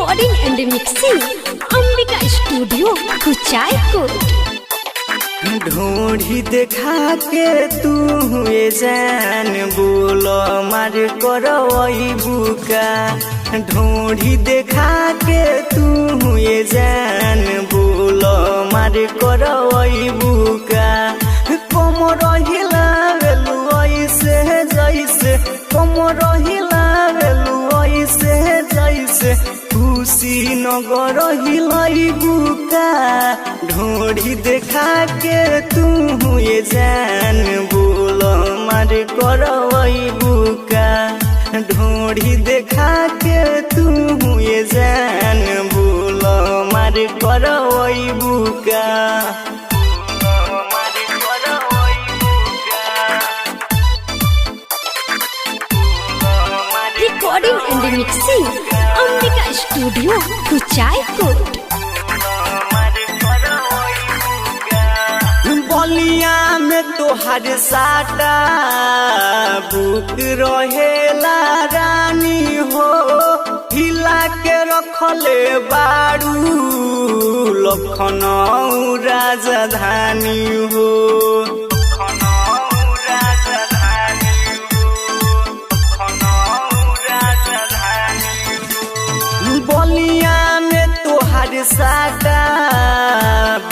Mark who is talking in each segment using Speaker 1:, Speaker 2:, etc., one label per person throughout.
Speaker 1: Recording and mixing Ambika studio Kuchaikot.
Speaker 2: ढूंढी देखा के तू हुए जान बोलो मार करवई बुका। ढूंढी देखा के तू हुए जान बोलो मार करवई बुका। कमर हिलावेलु ऐसे जैसे कमर हिलावेलु ऐसे जैसे खुशी नगर हिलाई बुका। ढूंढी देखा के तू हुए जान बोलो मार करवई बुका। ढूंढी देखा के तू हुए जान बोलो मार करवई बुका।
Speaker 1: Recording and mixing Ambika studio Kuchaikote.
Speaker 2: Ballia में तोहर साटा बुक रहेला रानी हो। हिला के रखले बारू लखनऊ राजधानी हो। बलिया में तोहर साटा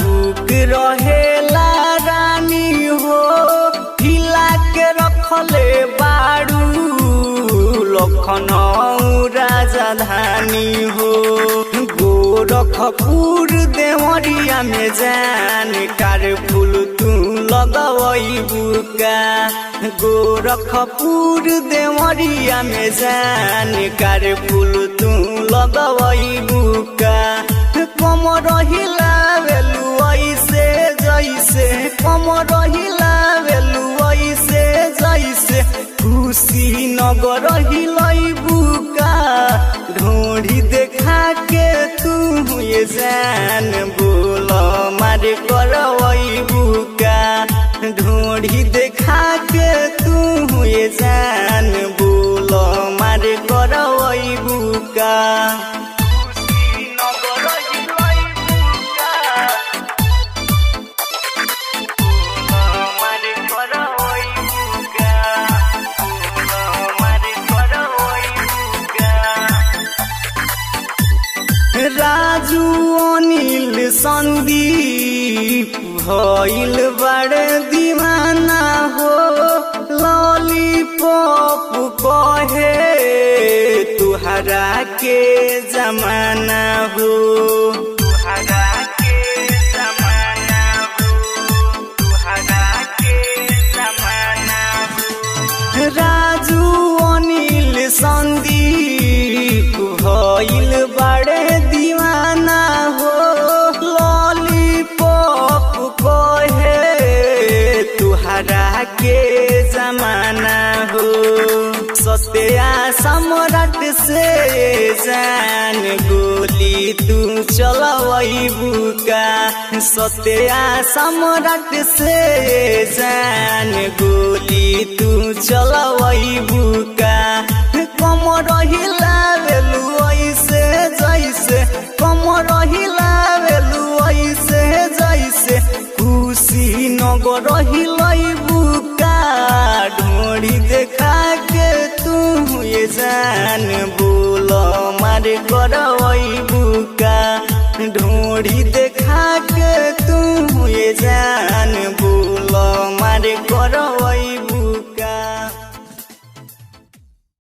Speaker 2: बुक रहेला रानी हो। हिला के रखले बारू लखनऊ राजधानी हो। गोरखपुर देवरिया में जान कार फूल तू लगवई बुका। गोरखपुर देवरिया में जान कार फूल तू लगवई बुका। कमर हिलावेलु ऐसे जैसे कमर हिलावेलु ऐसे जैसे खुशी नगर हिलाई बुका। ढूंढी देखा के तू हुए जान बोलो मार करवई बुका। ढूंढी देखा के तू हुए जान बोलो मार करवई बुका। राजू अनिल संदीप भइल बड़े दीवाना हो। लॉलीपॉप कहे तुहरा के जमाना हो। तुहरा के जमाना हो। तुहरा के जमाना हो। राजू अनिल संदीप भइल बड़े दीवाना हो। लॉलीपॉप कहे तुहरा के जमाना हो। सत्या सम्राट से जान गोली तू चलवई बुका। सत्या सम्राट से जान गोली तू चलवई बुका। कमर हिलावेलु ऐसे जैसे कमर हिलावेलु ऐसे जैसे खुशी नगर हिलाई बुका। ढूंढी देखा के तू हुए जान बोलो मार करवई बुका। ढूंढी